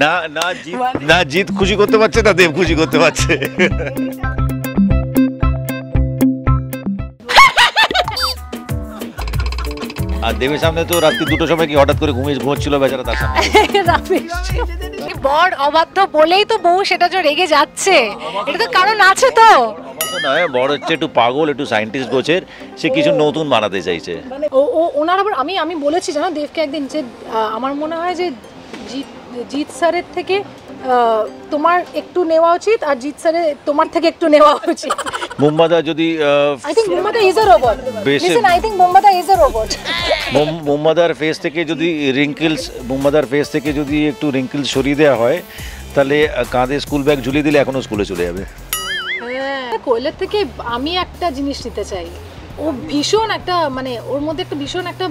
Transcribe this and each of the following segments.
না না জিৎ না জিৎ খুশি করতে পারছে না, দেব খুশি করতে পারছে। আর দেবের সামনে তো রাত্রি 2টোর সময় কি হঠাৎ করে ঘুমোচ্ছিল বেচারা, তার সামনে বর অবাধ্য বলেই তো বউ সেটা যে রেগে যাচ্ছে, এটা তো কারণ আছে তো। নয়, বড় হচ্ছে একটু পাগল, একটু সায়েন্টিস্ট গোছের, সে কিছু নতুন বানাতে চাইছে। ও ওনার আবার আমি বলেছি জানো দেবকে একদিন যে আমার মনে হয় যে জিৎ স্যারের থেকে তোমার একটু নেওয়া উচিত, আর জিৎ স্যারের তোমার থেকে একটু নেওয়া উচিত। মুম্বাদা যদি আই থিংক মুম্বাদা is a robot. Listen, I think মুম্বাদা ইজ আ রোবট। মুম্বাদার ফেস থেকে যদি একটু রিঙ্কেলস সরিয়ে দেওয়া হয়, তাহলে কাঁধে স্কুল ব্যাগ ঝুলিয়ে দিলে এখনো স্কুলে চলে যাবে। কোয়েলের থেকে আমি একটা জিনিস নিতে চাই, ও ভীষণ একটা মানে ওর মধ্যে একটা ভীষণ একটা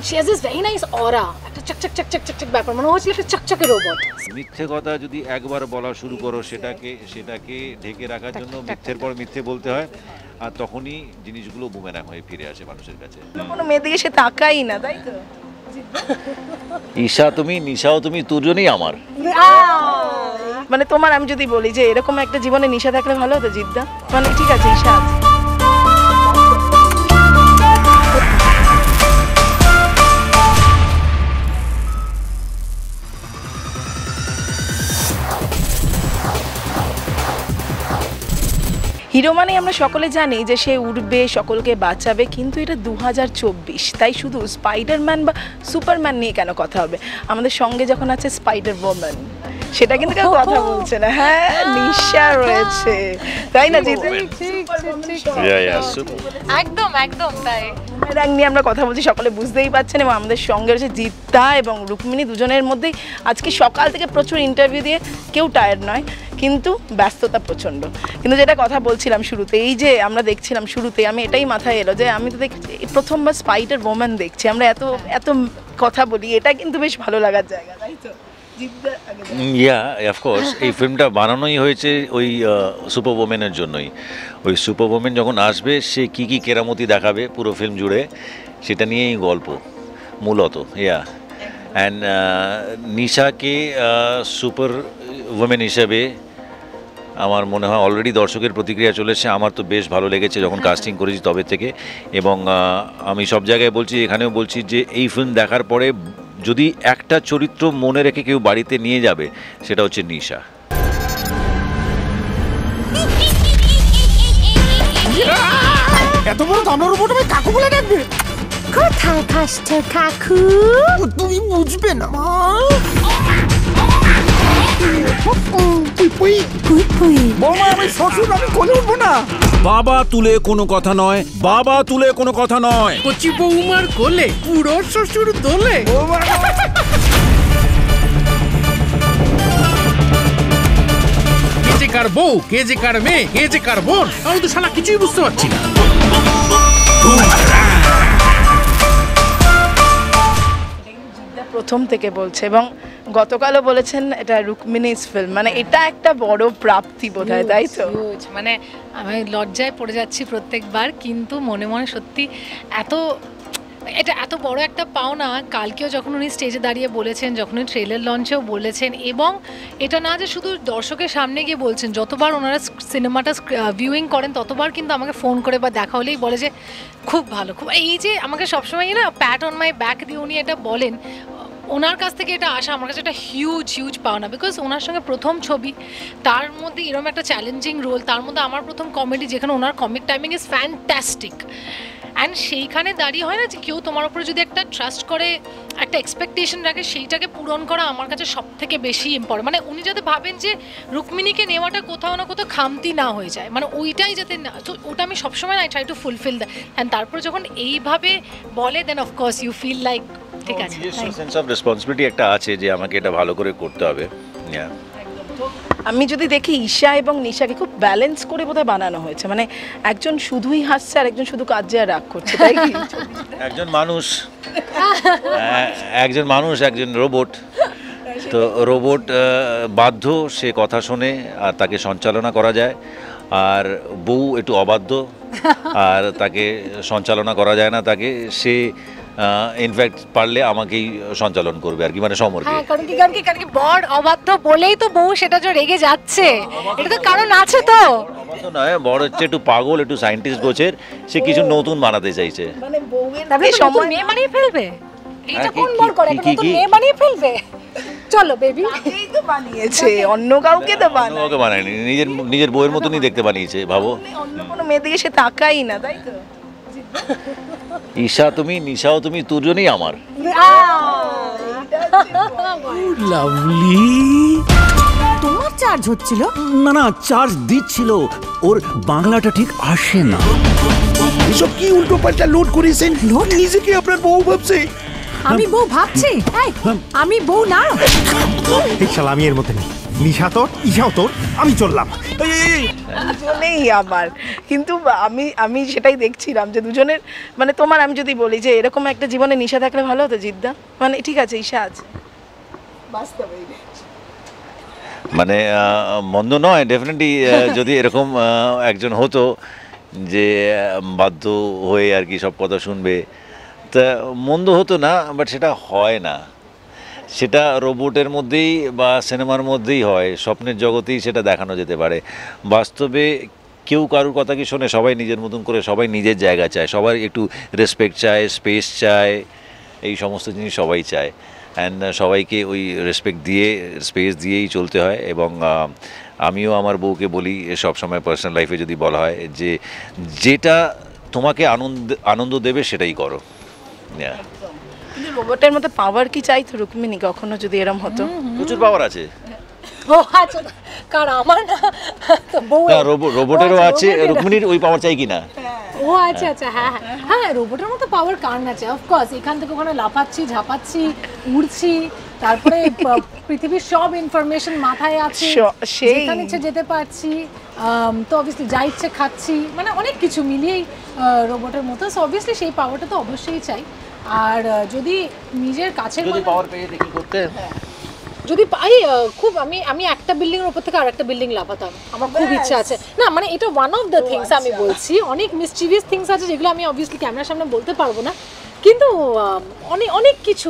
she has this very nice aura, একটা চকচক ব্যাপার, মানে হচ্ছে একটা চকচকে রোবট। মিথ্যে কথা যদি একবার বলা শুরু করো, সেটাকে ঢেকে রাখার জন্য মিথ্যের পর মিথ্যে বলতে হয়, আর তখনই জিনিসগুলো বুমেরাং হয়ে ফিরে আসে মানুষের কাছে। কোনো মেয়ে দিকে সে তাকাই না, তাই তো? ঈশা তুমি, নিশাও তুমি, দুজনেই আমার। মানে তোমার, আমি যদি বলি যে এরকম একটা জীবনে নিশা থাকলে ভালো হতো জিদ্দা, মানে ঠিক আছে ঈশা আছে। হিরো মানে আমরা সকলে জানি যে সে উঠবে, সকলকে বাঁচাবে, কিন্তু এটা 2024, তাই শুধু স্পাইডারম্যান বা সুপারম্যান নিয়ে কেন কথা হবে? আমাদের সঙ্গে যখন আছে স্পাইডার ওম্যান, সেটা কিন্তু কেউ কথা বলছে না। হ্যাঁ, নিশা রয়েছে, তাই না জিৎ? একদম একদম তাই। রঙ নিয়ে আমরা কথা বলছি, সকলে বুঝতেই পারছেন, এবং আমাদের সঙ্গে রয়েছে জিদ্দা এবং রুক্মিণী। দুজনের মধ্যেই আজকে সকাল থেকে প্রচুর ইন্টারভিউ দিয়ে কেউ টায়ার্ড নয়, কিন্তু ব্যস্ততা প্রচণ্ড। কিন্তু যেটা কথা বলছিলাম শুরুতে, এই যে আমরা দেখছিলাম শুরুতে, আমি এটাই মাথায় এলো যে আমি তো দেখছি প্রথমবার স্পাইডার ওম্যান দেখছি, আমরা এত এত কথা বলি, এটা কিন্তু বেশ ভালো লাগার জায়গা, তাই তো? অফকোর্স এই ফিল্মটা বানানোই হয়েছে ওই সুপার ওমেনের জন্যই। ওই সুপার ওমেন যখন আসবে, সে কী কী কেরামতি দেখাবে পুরো ফিল্ম জুড়ে, সেটা নিয়েই গল্প মূলত। অ্যান্ড নিশাকে সুপার ওমেন হিসেবে আমার মনে হয় অলরেডি দর্শকের প্রতিক্রিয়া চলেছে। আমার তো বেশ ভালো লেগেছে যখন কাস্টিং করেছি তবে থেকে, এবং আমি সব জায়গায় বলছি, এখানেও বলছি যে এই ফিল্ম দেখার পরে যদি একটা চরিত্র মনে রেখে কেউ বাড়িতে নিয়ে যাবে, সেটা হচ্ছে নিশা। এত বড় দামড়ার উপর তুমি কাকু বলে ডাকবে? কোথায় ফাস্ট কাকু? তুমি বুঝবে না মা। বৌমা, আমি শ্বশুর, আমি কোলে উঠবো না। বাবা তুলে কোনো কথা নয়, বাবা তুলে কোনো কথা নয়। কচি বৌমার কোলে পুরো শ্বশুর দোলে। কে যে কার বউ, কে যে কার মেয়ে, কে যে কার বোন, আমি তো শালা কিছুই বুঝতে পারছি না। প্রথম থেকে বলছে, এবং গতকালও বলেছেন এটা রুক্মিণীস ফিল্ম, মানে এটা একটা বড় প্রাপ্তি বোধহয়, তাই তো? মানে আমি লজ্জায় পড়ে যাচ্ছি প্রত্যেকবার, কিন্তু মনে মনে সত্যি এটা এত বড় একটা পাওনা। কালকেও যখন উনি স্টেজে দাঁড়িয়ে বলেছেন, যখন উনি ট্রেলার লঞ্চেও বলেছেন, এবং এটা না যে শুধু দর্শকের সামনে গিয়ে বলছেন, যতবার ওনারা সিনেমাটা ভিউইং করেন ততবার কিন্তু আমাকে ফোন করে বা দেখা হলেই বলে যে খুব ভালো, খুব, এই যে আমাকে সবসময় না প্যাট অন মাই ব্যাক দিয়ে উনি এটা বলেন, ওনার কাছ থেকে এটা আসা আমার কাছে একটা হিউজ পাওনা। বিকজ ওনার সঙ্গে প্রথম ছবি, তার মধ্যে এরকম একটা চ্যালেঞ্জিং রোল, তার মধ্যে আমার প্রথম কমেডি, যেখানে ওনার comic timing is fantastic. And সেইখানে দাঁড়িয়ে হয় না যে কেউ তোমার উপরে যদি একটা ট্রাস্ট করে, একটা এক্সপেকটেশন রাখে, সেইটাকে পূরণ করা আমার কাছে সব থেকে বেশি ইম্পর্টেন্ট। মানে উনি যাতে ভাবেন যে রুক্মিণীকে নেওয়াটা কোথাও না কোথাও খামতি না হয়ে যায়, মানে ওইটাই যাতে না, তো ওটা আমি সবসময় I try to fulfil that. And তারপরে যখন এইভাবে বলে, দেন অফকোর্স ইউ ফিল লাইক ঠিক আছে, সেন্স অফ রেসপন্সিবিলিটি একটা আছে যে আমাকে এটা ভালো করে করতে হবে। আমি যদি দেখি ঈশা এবং নিশাকে খুব ব্যালেন্স করে বোধহয় বানানো হয়েছে, মানে একজন শুধুই হাসছে আর একজন শুধু কাজে আর রাগ করছে, তাই কি? একজন মানুষ একজন রোবট, তো রোবট বাধ্য, সে কথা শোনে আর তাকে সঞ্চালনা করা যায়, আর বউ একটু অবাধ্য আর তাকে সঞ্চালনা করা যায় না, তাকে সে ইনফ্যাক্ট পারলে আমাকেই সঞ্চালন করবে আর কি, মানে সমরকে। হ্যাঁ, কারণ কি বর অবাধ্য বলেই তো বউ সেটা যে রেগে যাচ্ছে, এটা তো কারণ আছে তো। অবাধ্য নয়, বড় হচ্ছে একটু পাগল, একটু সায়েন্টিস্ট গোছের, সে কিছু নতুন বানাতে চাইছে। মানে বউয়ের তারপরে যে নতুন সময় মেয়ে বানিয়ে ফেলবে, এটা কি- কোন বর করে? কি- একটা কি- নতুন কি? মেয়ে বানিয়ে ফেলবে। চলো বেবি, এই তো বানিয়েছে, অন্য কাউকে তো বানায়। ওকে বানায়নি, নিজের বউয়ের মতনই দেখতে বানিয়েছে, ভাবো। অন্য কোনো মেয়ে দিকে সে তাকাই না, তাই তো? ঈশা তুমি, নিশাও তুমি, দুজনেই আমার। লাভলি। তোমার চার্জ হচ্ছিল? না না, চার্জ দিচ্ছিল, ওর বাংলাটা ঠিক আসে না। এসব কি উল্টো পাল্টা লোড করেছেন? নিজেকে আপনার বউ ভাবছে। আমি বউ ভাবছি? এই, আমি বউ না। এই শালা আমি এর মধ্যে নেই। নিশা তোর, ঈশাও তোর, আমি চললাম। দুজনেই আমার, কিন্তু আমি সেটাই দেখছিলাম যে দুজনের, মানে তোমার, আমি যদি বলি যে এরকম একটা জীবনে নিশা থাকলে ভালো হতো জিদ্দা, মানে ঠিক আছে ঈশা আছে বাস্তবে, মানে মন্দ নয় ডেফিনেটলি, যদি এরকম একজন হতো যে বাধ্য হয়ে আর কি সব কথা শুনবে, তা মন্দ হতো না, বাট সেটা হয় না। সেটা রোবটের মধ্যেই বা সিনেমার মধ্যেই হয়, স্বপ্নের জগতেই সেটা দেখানো যেতে পারে। বাস্তবে কেউ কারুর কথা কি শোনে? সবাই নিজের মতন করে, সবাই নিজের জায়গা চায়, সবার একটু রেসপেক্ট চায়, স্পেস চায়, এই সমস্ত জিনিস সবাই চায়। অ্যান্ড সবাইকে ওই রেসপেক্ট দিয়ে, স্পেস দিয়েই চলতে হয়। এবং আমিও আমার বউকে বলি সবসময়, পার্সোনাল লাইফে যদি বলা হয়, যে যেটা তোমাকে আনন্দ দেবে সেটাই করো। কিন্তু রোবটের মতো পাওয়ার কি চাইতো রুক্মিণী কখনো, যদি এরম হতো? প্রচুর পাওয়ার আছে। ও আচ্ছা, কার আমার না তো বউ। রোবটেরও আছে, রুক্মিণীর ওই পাওয়ার চাই কিনা? ও আচ্ছা আচ্ছা, হ্যাঁ হ্যাঁ হ্যাঁ, রোবটের মতো পাওয়ার কার না আছে? অফকোর্স, এখান থেকে ওখানে লাফাচ্ছি, ঝাপাচ্ছি, উড়ছি, তারপরে পৃথিবীর সব ইনফরমেশন মাথায় আছে, সেই যেখানে ইচ্ছে যেতে পারছি, তো অবভিয়াসলি যা ইচ্ছে খাচ্ছি, মানে অনেক কিছু মিলিয়েই রোবটের মতো। সো অবভিয়াসলি সেই পাওয়ারটা তো অবশ্যই চাই। আর যদি নিজের কাছের পাওয়ার পেয়ে দেখি করতে, যদি পাই, খুব আমি একটা বিল্ডিং এর উপর থেকে আরেকটা বিল্ডিং লাফাতাম, আমার খুব ইচ্ছা আছে। না মানে এটা ওয়ান অফ দ্য থিংস আমি বলছি, অনেক মিসচিভিয়াস থিংস আছে যেগুলো আমি অবভিয়াসলি ক্যামেরার সামনে বলতে পারবো না, কিন্তু অনেক কিছু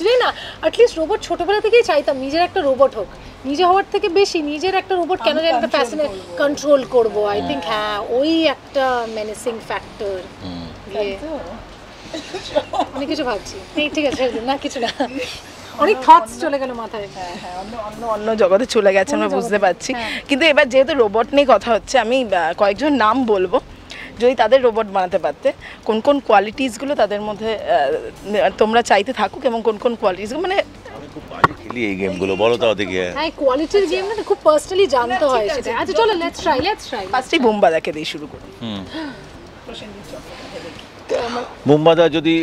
জানি না। অ্যাটলিস্ট রোবট ছোটবেলা থেকেই চাইতাম নিজের একটা রোবট হোক, নিজে হওয়ার থেকে বেশি নিজের একটা রোবট কেন জানি একটা ফ্যাশনে কন্ট্রোল করবো। আই থিঙ্ক হ্যাঁ, ওই একটা মেনেসিং ফ্যাক্টর। অনেক কিছু ভাবছি, ঠিক আছে না, কিছু না, অনেক থটস চলে গেল মাথায়। হ্যাঁ, অন্য জগতে চলে গেছে, আমরা বুঝতে পারছি। কিন্তু এবার যেহেতু রোবট নিয়ে কথা হচ্ছে, আমি কয়েকজন নাম বলবো, যদি তাদের রোবট বানাতে পারতে, কোন কোন কোয়ালিটিসগুলো তাদের মধ্যে তোমরা চাইতে থাকুক, এবং কোন কোন কোয়ালিটিসগুলো, মানে আমি খুব বাজে খেলি এই গেমগুলো, বলো তাও দেখি। হ্যাঁ, কোয়ালিটির গেম না, খুব পার্সোনালি জানতে হয় সেটা। আচ্ছা চলো, লেটস ট্রাই। ফার্স্টেই বুম্বাদাকে দিয়ে শুরু করি। মুম্বাদা যদি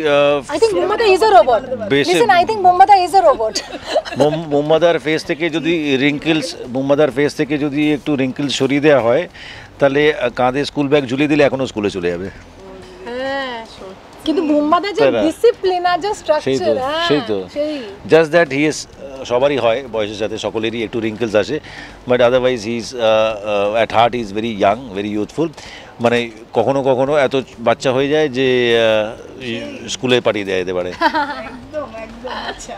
I think Mumbada is a robot. Basic- Listen, I think Mumbada is a robot. মুম্বাদার ফেস থেকে যদি একটু রিঙ্কেলস সরিয়ে দেওয়া হয়, তাহলে কাঁধে স্কুল ব্যাগ ঝুলিয়ে দিলে এখনো স্কুলে চলে যাবে। হ্যাঁ, কিন্তু Mumbada যে তাই না? ডিসিপ্লিন আর যে সেই স্ট্রাকচার, তো, সেই তো। সেই জাস্ট দ্যাট হি ইজ, সবারই হয় বয়সের সাথে, সকলেরই একটু রিঙ্কেলস আসে, but otherwise he is at heart is very young, very youthful. মানে কখনো কখনো এত বাচ্চা হয়ে যায় যে স্কুলে পাঠিয়ে দেওয়া যেতে পারে। আচ্ছা,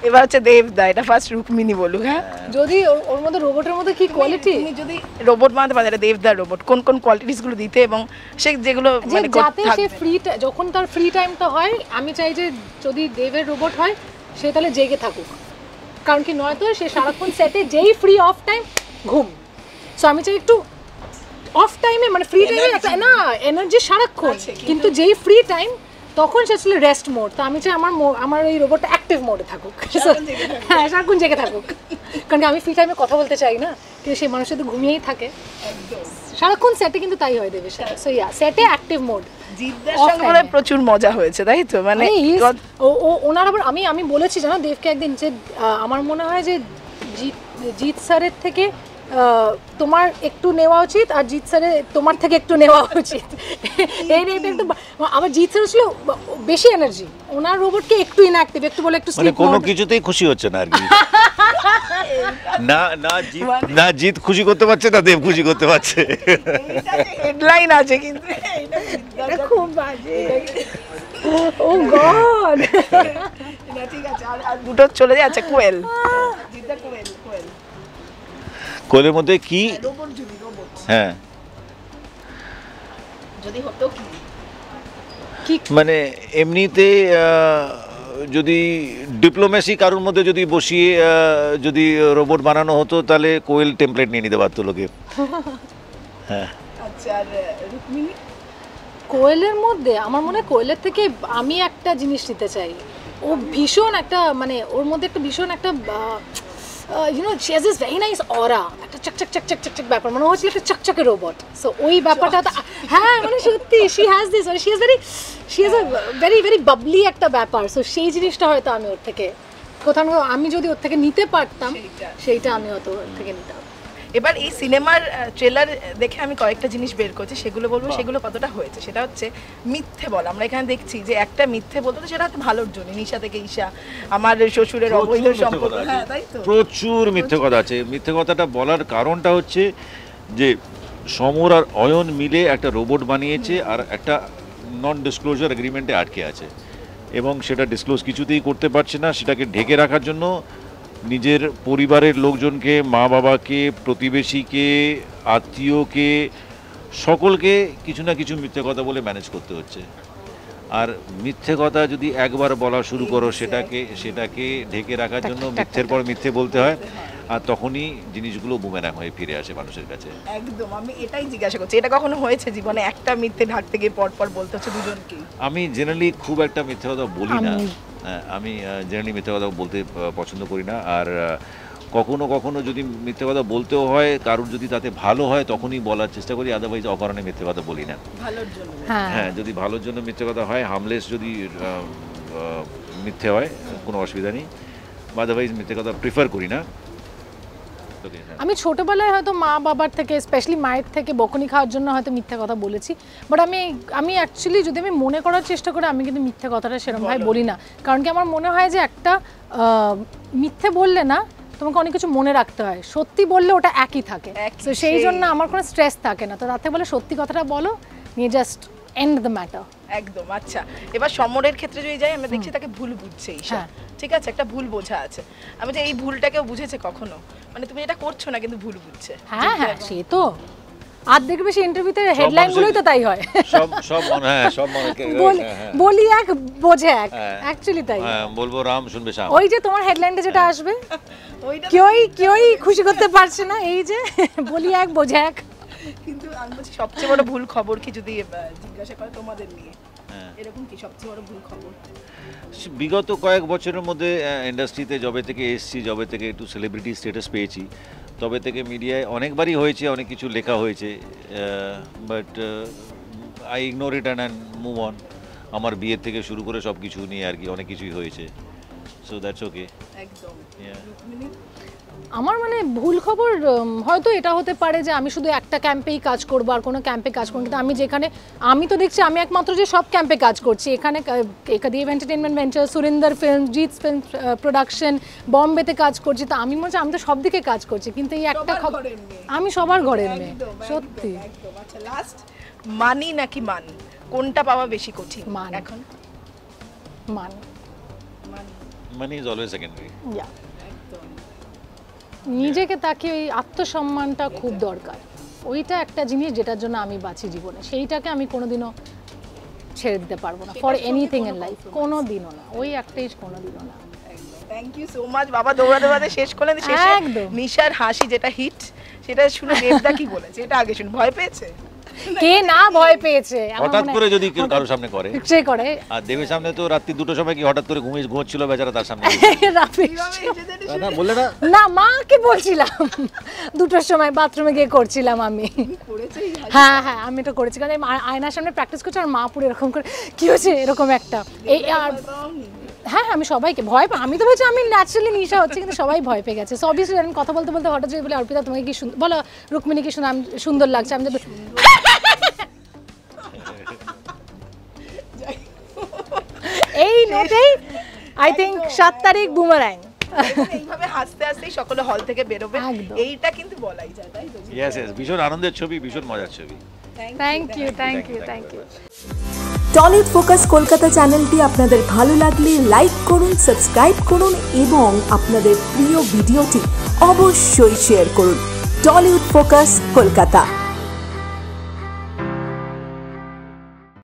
এবার হচ্ছে দেবদা, এটা ফার্স্ট রুক্মিণী বলুক। হ্যাঁ, যদি ওর মধ্যে রোবটের মধ্যে কি কোয়ালিটি, তুমি যদি রোবট বানাতে পারো, এটা দেবদার রোবট, কোন কোন কোয়ালিটিসগুলো দিতে, এবং সে যেগুলো মানে যাতে সে যখন তার ফ্রি টাইমটা হয়, আমি চাই যে যদি দেবের রোবট হয় সে তাহলে জেগে থাকুক, কারণ কি নয়তো সে সারাক্ষণ সেটে, যেই ফ্রি অফ টাইম ঘুম। সো আমি চাই একটু অফ টাইমে, মানে ফ্রি টাইমে একটা না এনার্জি সারাক্ষণ, কিন্তু যেই ফ্রি টাইম তখন সে আসলে রেস্ট মোড। তো আমি চাই আমার এই রোবটটা অ্যাক্টিভ মোডে থাকুক, হ্যাঁ সারাক্ষণ জেগে থাকুক, কারণ আমি ফ্রি টাইমে কথা বলতে চাই না, কিন্তু সেই মানুষ যদি ঘুমিয়েই থাকে সারাক্ষণ সেটে, কিন্তু তাই হয় দেবে। সো ইয়া, সেটে অ্যাক্টিভ মোড। জিদ্দার সঙ্গে বোধহয় প্রচুর মজা হয়েছে, তাই তো? মানে ওনার আবার আমি বলেছি জানো দেবকে একদিন, যে আমার মনে হয় যে জিৎ স্যারের থেকে তোমার একটু নেওয়া উচিত, আর জিৎ স্যারের তোমার থেকে একটু নেওয়া উচিত। একটু আবার জিৎ স্যার ছিল বেশি এনার্জি, ওনার রোবটকে একটু ইনঅ্যাক্টিভ, একটু বলে একটু মানে স্লিপ কোনো মোড। কিছুতেই খুশি হচ্ছে না আর কি। না জিত খুশি করতে পারছে না, দেব খুশি করতে পারছে। হেডলাইন আছে, কিন্তু এটা খুব বাজে। ও গড না ঠিক আছে, আর দুটো চলে যায়। আচ্ছা কোয়েল, জিদ্দা কোয়েল, কোয়েল কোয়েলের মধ্যে কি? রোবট, যদি রোবট হ্যাঁ, যদি হতো কি? মানে এমনিতে যদি ডিপ্লোমেসি কারোর মধ্যে যদি বসিয়ে যদি রোবট বানানো হতো তাহলে কোয়েল টেমপ্লেট নিয়ে নিতে পারতো লোকে। হ্যাঁ, আচ্ছা আর রুক্মিণী? কোয়েলের মধ্যে আমার মনে হয় কোয়েলের থেকে আমি একটা জিনিস নিতে চাই। ও ভীষণ একটা মানে ওর মধ্যে একটা ভীষণ একটা you know she has this very nice aura, একটা চকচক চকচক চকচক ব্যাপার, মানে ও হচ্ছে একটা চকচকে রোবট। সো ওই ব্যাপারটা হ্যাঁ মানে সত্যি she has this, she has a very very Babli একটা ব্যাপার। সো সেই জিনিসটা হয়তো আমি ওর থেকে কোথাও না আমি যদি ওর থেকে নিতে পারতাম সেইটা আমি হয়তো ওর থেকে নিতাম। এবার এই সিনেমার ট্রেলার দেখে আমি কয়েকটা জিনিস বের করছি, সেগুলো বলবো সেগুলো কতটা হয়েছে। সেটা হচ্ছে মিথ্যে বল। আমরা এখানে দেখছি যে একটা মিথ্যে বলতো, তো সেটা হয়তো ভালোর জন্য, নিশা থেকে ঈশা, আমার শ্বশুরের অবৈধ সম্পর্ক, হ্যাঁ তাই তো, প্রচুর মিথ্যে কথা আছে। মিথ্যে কথাটা বলার কারণটা হচ্ছে যে সমর আর অয়ন মিলে একটা রোবট বানিয়েছে আর একটা নন ডিসক্লোজার এগ্রিমেন্টে আটকে আছে এবং সেটা ডিসক্লোজ কিছুতেই করতে পারছে না। সেটাকে ঢেকে রাখার জন্য নিজের পরিবারের লোকজনকে, মা বাবাকে, প্রতিবেশীকে, আত্মীয়কে, সকলকে কিছু না কিছু মিথ্যে কথা বলে ম্যানেজ করতে হচ্ছে। আর মিথ্যে কথা যদি একবার বলা শুরু করো সেটাকে ঢেকে রাখার জন্য মিথ্যের পর মিথ্যে বলতে হয়, আর তখনই জিনিসগুলো বুমেরাং হয়ে ফিরে আসে মানুষের কাছে। একদম। আমি এটাই জিজ্ঞাসা করছি, এটা কখনো হয়েছে জীবনে একটা মিথ্যে ঢাকতে গিয়ে পর পর বলতে হচ্ছে দুজনকে? আমি জেনারেলি খুব একটা মিথ্যে কথা বলি না। আমি জেনারেলি মিথ্যে কথা বলতে পছন্দ করি না। আর কখনো কখনো যদি মিথ্যে কথা বলতেও হয়, কারোর যদি তাতে ভালো হয় তখনই বলার চেষ্টা করি, আদারওয়াইজ অকারণে মিথ্যে কথা বলি না। ভালোর জন্য? হ্যাঁ, যদি ভালোর জন্য মিথ্যে কথা হয়, হামলেস যদি মিথ্যে হয় কোনো অসুবিধা নেই, আদারওয়াইজ মিথ্যে কথা প্রিফার করি না। আমি ছোটবেলায় হয়তো মা বাবার থেকে, স্পেশালি মায়ের থেকে বকুনি খাওয়ার জন্য হয়তো মিথ্যে কথা বলেছি, বাট আমি অ্যাকচুয়ালি যদি আমি মনে করার চেষ্টা করি আমি কিন্তু মিথ্যে কথাটা সেরকমভাবে বলি না। কারণ কি আমার মনে হয় যে একটা মিথ্যে বললে না তোমাকে অনেক কিছু মনে রাখতে হয়, সত্যি বললে ওটা একই থাকে। তো সেই জন্য আমার কোনো স্ট্রেস থাকে না। তো তার থেকে বলে সত্যি কথাটা বলো, নিয়ে জাস্ট এন্ড দ্য ম্যাটার। একদম। আচ্ছা এবার সমরের ক্ষেত্রে যদি যাই, আমরা দেখছি তাকে ভুল বুঝছে ঈশা, ঠিক আছে, একটা ভুল বোঝা আছে। আমি যে এই ভুলটাকেও বুঝেছে কখনো, মানে তুমি এটা করছো না কিন্তু ভুল বুঝছে? হ্যাঁ হ্যাঁ, সে তো আর দেখবে সেই ইন্টারভিউতে হেডলাইনগুলোই তো তাই হয়, সব মনে, হ্যাঁ সব মনে, বলি এক বোঝে এক, অ্যাকচুয়ালি তাই। হ্যাঁ, বলবো রাম শুনবে শ্যাম। ওই যে তোমার হেডলাইনটা যেটা আসবে, কেউই খুশি করতে পারছে না, এই যে বলি এক বোঝে এক। কিন্তু আমি বলছি সবচেয়ে বড় ভুল খবর কি যদি জিজ্ঞাসা করে তোমাদের নিয়ে, এরকম কি সবচেয়ে বড় ভুল খবর? বিগত কয়েক বছরের মধ্যে ইন্ডাস্ট্রিতে যবে থেকে এসছি, যবে থেকে একটু সেলিব্রিটি স্ট্যাটাস পেয়েছি, তবে থেকে মিডিয়ায় অনেকবারই হয়েছে, অনেক কিছু লেখা হয়েছে, but I ignore it and move on. আমার বিয়ের থেকে শুরু করে সব কিছু নিয়ে আর কি অনেক কিছুই হয়েছে, সো দ্যাটস ওকে। একদম। আমার মানে ভুল খবর হয়তো এটা হতে পারে যে আমি শুধু একটা ক্যাম্পেই কাজ করবো আর কোনো ক্যাম্পে কাজ করবো, কিন্তু আমি যেখানে, আমি তো দেখছি আমি একমাত্র যে সব ক্যাম্পে কাজ করছি, এখানে একাধিক entertainment venture, Surinder film, Jeet film production, বম্বেতে কাজ করছি। তো আমি মনে হচ্ছে আমি তো সব দিকে কাজ করছি, কিন্তু এই একটা খবর, আমি সবার ঘরের মেয়ে, সত্যি। আচ্ছা লাস্ট, মানি নাকি মান, কোনটা পাওয়া বেশি কঠিন মান। এখন মান, মানি ইজ অলওয়েজ সেকেন্ডারি। নিজেকে তাকিয়ে ওই আত্মসম্মানটা খুব দরকার, ওইটা একটা জিনিস যেটার জন্য আমি বাঁচি জীবনে, সেইটাকে আমি কোনোদিনও ছেড়ে দিতে পারবো না ফর এনিথিং ইন লাইফ, কোনোদিনও না, ওই একটাই কোনোদিনও না। থ্যাংক ইউ সো মাচ বাবা, দৌড়াতে শেষ করলেন। শেষে নিশার হাসি যেটা হিট, সেটা শুনে দেবদা কি বলেছে, এটা আগে শুনে ভয় পেয়েছে? কে না ভয় পেয়েছে? হঠাৎ করে যদি কেউ কারোর সামনে করে, সে করে। আর দেবের সামনে তো রাত্রি 2টোর সময় কি হঠাৎ করে ঘুমোচ্ছিল বেচারা, তার সামনে না বললে না? না, মাকে বলছিলাম 2টোর সময় বাথরুমে গিয়ে করছিলাম আমি। হ্যাঁ হ্যাঁ, আমি এটা করেছি, কারণ আয়নার সামনে প্র্যাকটিস করছি আর মা পুরো এরকম করে কি হয়েছে এরকম একটা, এই আর হ্যাঁ আমি সবাইকে ভয় পাই, আমি তো বলছি আমি ন্যাচারালি নিশা হচ্ছে, কিন্তু সবাই ভয় পেয়ে গেছে। সো অবভিয়াসলি আমি কথা বলতে বলতে হঠাৎ যদি বলে অর্পিতা তোমাকে কি বলো, রুক্মিণী কি সুন্দর লাগছে, আমি এই নোটেই আই থিঙ্ক 7 তারিখ বুমারাং। এইভাবে হাসতে হাসতেই সকলে হল থেকে বেরোবে, এইটা কিন্তু বলাই যায়, তাই তো? ইয়েস ইয়েস, ভীষণ আনন্দের ছবি, ভীষণ মজার ছবি। Thank you. Tollywood focus Kolkata চ্যানেলটি আপনাদের ভালো লাগলে লাইক করুন, সাবস্ক্রাইব করুন এবং আপনাদের প্রিয় ভিডিওটি অবশ্যই শেয়ার করুন। Tollywood focus Kolkata.